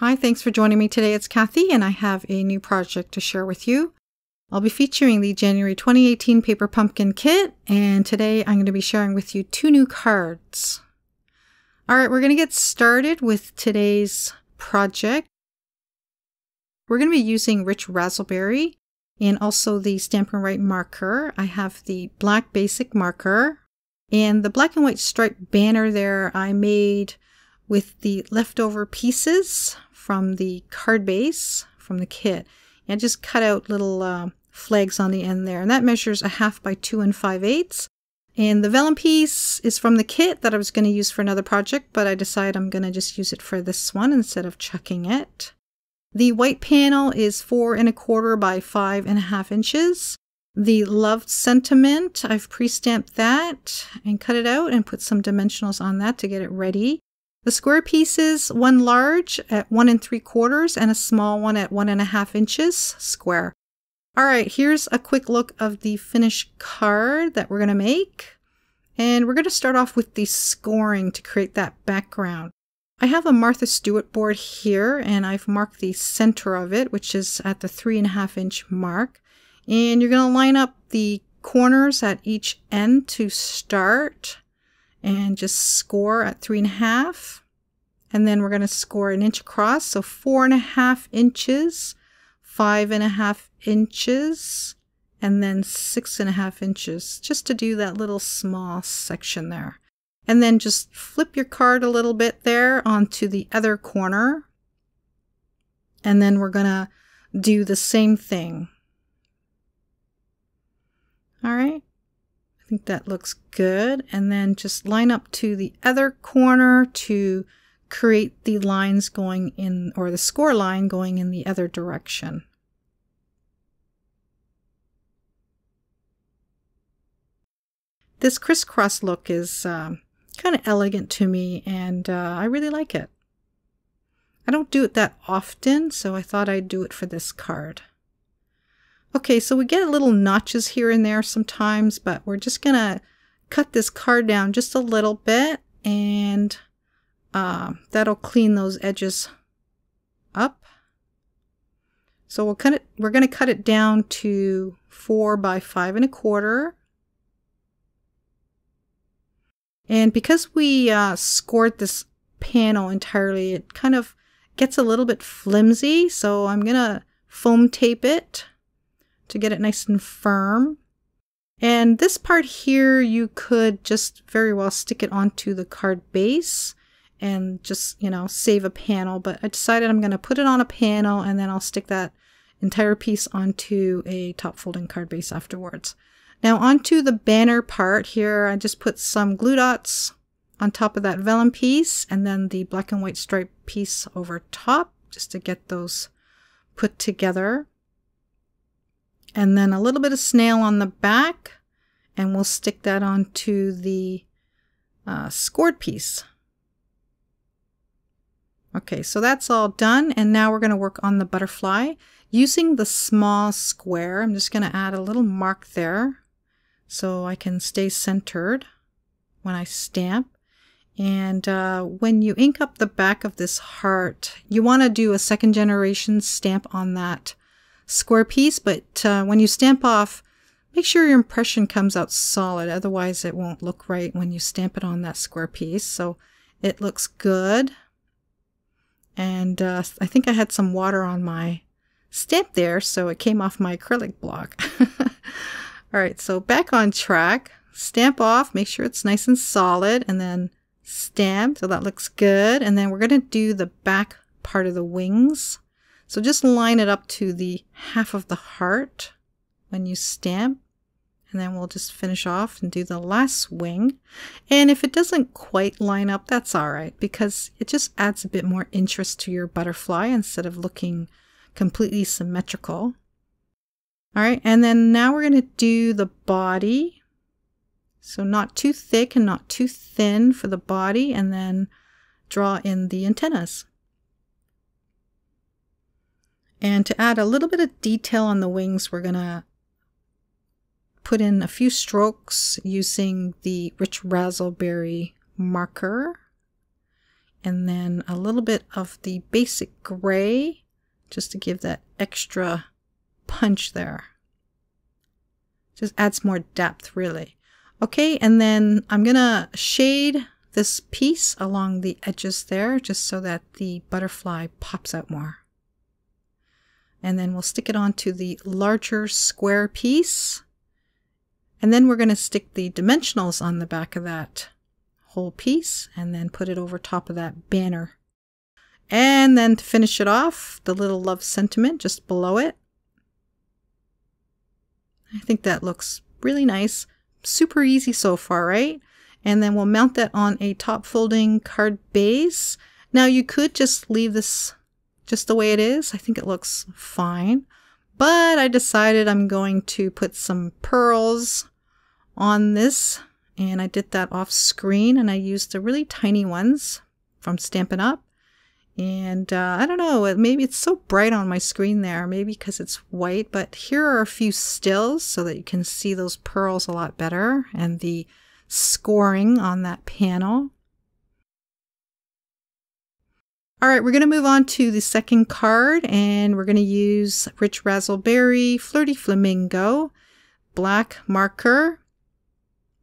Hi, thanks for joining me today. It's Kathie, and I have a new project to share with you. I'll be featuring the January 2018 Paper Pumpkin Kit, and today I'm going to be sharing with you 2 new cards. Alright, we're going to get started with today's project. We're going to be using Rich Razzleberry and also the Stampin' Write marker. I have the black basic marker, and the black and white striped banner there I made with the leftover pieces from the card base from the kit. And just cut out little flags on the end there. And that measures 1/2 by 2 5/8. And the vellum piece is from the kit that I was going to use for another project, but I decided I'm going to just use it for this one instead of chucking it. The white panel is 4 1/4 by 5 1/2 inches. The Loved Sentiment, I've pre-stamped that and cut it out and put some dimensionals on that to get it ready. The square pieces, one large at 1 3/4 and a small one at 1 1/2 inches square. Alright, here's a quick look of the finished card that we're going to make. And we're going to start off with the scoring to create that background. I have a Martha Stewart board here, and I've marked the center of it, which is at the 3 1/2 inch mark. And you're going to line up the corners at each end to start. And just score at 3 1/2, and then we're going to score 1 inch across, so 4 1/2 inches, 5 1/2 inches, and then 6 1/2 inches, just to do that little small section there. And then just flip your card a little bit there onto the other corner, and then we're going to do the same thing. All right. I think that looks good, and then just line up to the other corner to create the lines going in, or the score line going in the other direction. This crisscross look is kind of elegant to me, and I really like it. I don't do it that often, so I thought I'd do it for this card. Okay, so we get little notches here and there sometimes, but we're just going to cut this card down just a little bit, and that'll clean those edges up. So we're going to cut it down to 4 by 5 1/4. And because we scored this panel entirely, it kind of gets a little bit flimsy, so I'm going to foam tape it to get it nice and firm. And this part here, you could just very well stick it onto the card base and just, save a panel. But I decided I'm going to put it on a panel, and then I'll stick that entire piece onto a top folding card base afterwards. Now onto the banner part here, I just put some glue dots on top of that vellum piece, and then the black and white stripe piece over top, just to get those put together. And then a little bit of snail on the back, and we'll stick that onto the scored piece. Okay, so that's all done, and now we're going to work on the butterfly. Using the small square, I'm just going to add a little mark there so I can stay centered when I stamp. And when you ink up the back of this heart, you want to do a 2nd generation stamp on that square piece, but when you stamp off, make sure your impression comes out solid, otherwise it won't look right when you stamp it on that square piece. So it looks good, and I think I had some water on my stamp there, so it came off my acrylic block. Alright, so back on track, stamp off, make sure it's nice and solid, and then stamp, so that looks good. And then we're going to do the back part of the wings. So just line it up to the half of the heart when you stamp, and then we'll just finish off and do the last wing. And if it doesn't quite line up, that's alright, because it just adds a bit more interest to your butterfly instead of looking completely symmetrical. Alright, and then now we're going to do the body. So not too thick and not too thin for the body, and then draw in the antennas. And to add a little bit of detail on the wings, we're going to put in a few strokes using the Rich Razzleberry marker. and then a little bit of the basic gray just to give that extra punch there. Just adds more depth, really. Okay, and then I'm gonna shade this piece along the edges there just so that the butterfly pops out more. And then we'll stick it onto the larger square piece. And then we're going to stick the dimensionals on the back of that whole piece and then put it over top of that banner. And then to finish it off, the little love sentiment just below it. I think that looks really nice. Super easy so far, right? And then we'll mount that on a top folding card base. Now you could just leave this just the way it is. I think it looks fine. But I decided I'm going to put some pearls on this. And I did that off screen. And I used the really tiny ones from Stampin' Up. And I don't know, maybe it's so bright on my screen there. Maybe because it's white. But here are a few stills so that you can see those pearls a lot better. And the scoring on that panel. All right, we're going to move on to the second card, and we're going to use Rich Razzleberry, Flirty Flamingo, black marker.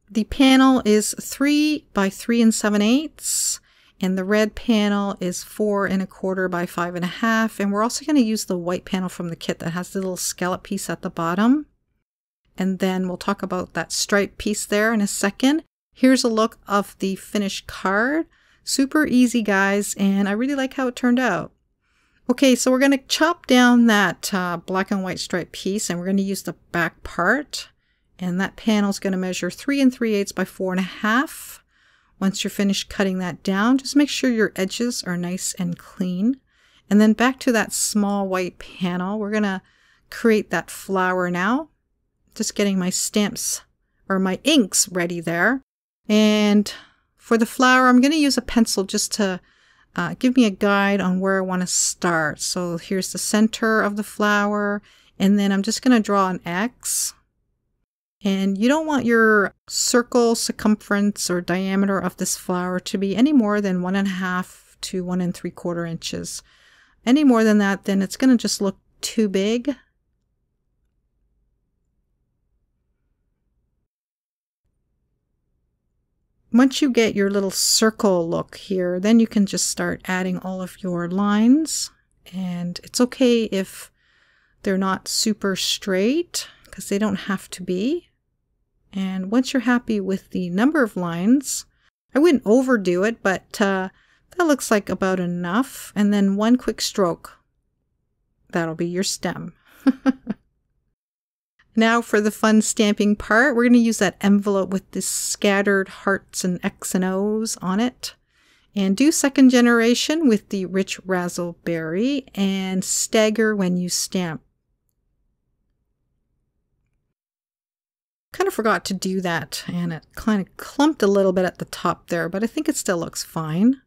The panel is 3 by 3 7/8, and the red panel is 4 1/4 by 5 1/2. And we're also going to use the white panel from the kit that has the little scallop piece at the bottom. And then we'll talk about that stripe piece there in a second. Here's a look of the finished card. Super easy, guys, and I really like how it turned out. Okay, so we're going to chop down that black and white stripe piece, and we're going to use the back part. And that panel is going to measure 3 3/8 by 4 1/2. Once you're finished cutting that down, just make sure your edges are nice and clean. And then back to that small white panel, we're going to create that flower now. Just getting my stamps or my inks ready there. And for the flower, I'm going to use a pencil just to give me a guide on where I want to start. So here's the center of the flower, and then I'm just going to draw an X. And you don't want your circle circumference or diameter of this flower to be any more than 1 1/2 to 1 3/4 inches. Any more than that, then it's going to just look too big. Once you get your little circle look here, then you can just start adding all of your lines. And it's okay if they're not super straight, because they don't have to be. And once you're happy with the number of lines, I wouldn't overdo it, but that looks like about enough. And then one quick stroke. That'll be your stem. Now for the fun stamping part, we're going to use that envelope with the scattered hearts and X and O's on it. And do second generation with the Rich Razzleberry and stagger when you stamp. Kind of forgot to do that, and it kind of clumped a little bit at the top there, but I think it still looks fine.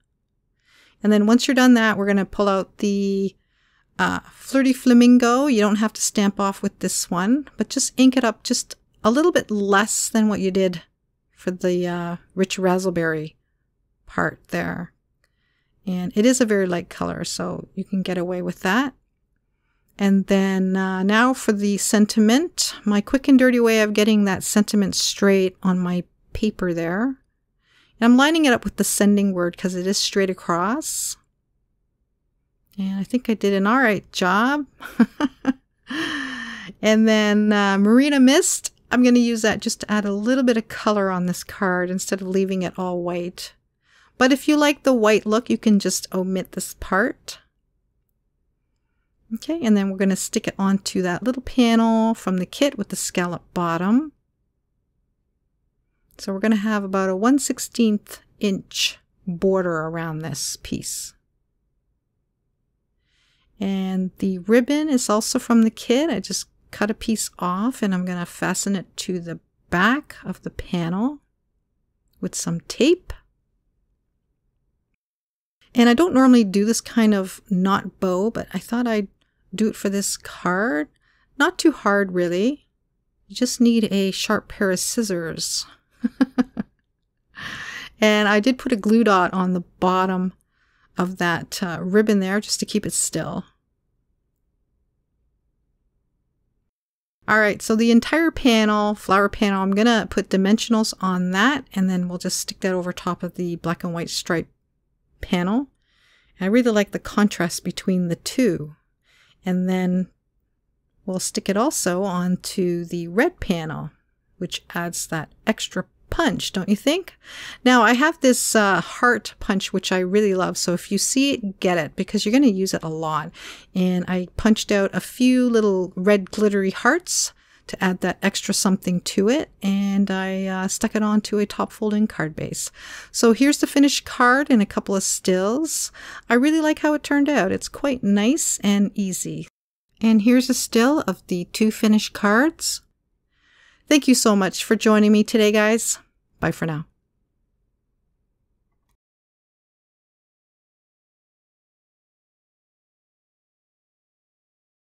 And then once you're done that, we're going to pull out the Flirty Flamingo. You don't have to stamp off with this one, but just ink it up just a little bit less than what you did for the Rich Razzleberry part there. And it is a very light color, so you can get away with that. And then now for the sentiment, my quick and dirty way of getting that sentiment straight on my paper there. And I'm lining it up with the sending word because it is straight across. And I think I did an alright job. And then Marina Mist, I'm going to use that just to add a little bit of color on this card instead of leaving it all white. But if you like the white look, you can just omit this part. Okay, and then we're going to stick it onto that little panel from the kit with the scallop bottom. So we're going to have about a 1/16 inch border around this piece. And the ribbon is also from the kit. I just cut a piece off and I'm going to fasten it to the back of the panel with some tape. And I don't normally do this kind of knot bow, but I thought I'd do it for this card. Not too hard, really. You just need a sharp pair of scissors. And I did put a glue dot on the bottom of that ribbon there just to keep it still. Alright, so the entire panel, flower panel, I'm going to put dimensionals on that, and then we'll just stick that over top of the black and white stripe panel. And I really like the contrast between the two. And then we'll stick it also onto the red panel, which adds that extra punch, don't you think? Now I have this heart punch, which I really love. So if you see it, get it, because you're going to use it a lot. And I punched out a few little red glittery hearts to add that extra something to it. And I stuck it onto a top folding card base. So here's the finished card and a couple of stills. I really like how it turned out. It's quite nice and easy. And here's a still of the 2 finished cards. Thank you so much for joining me today, guys. Bye for now.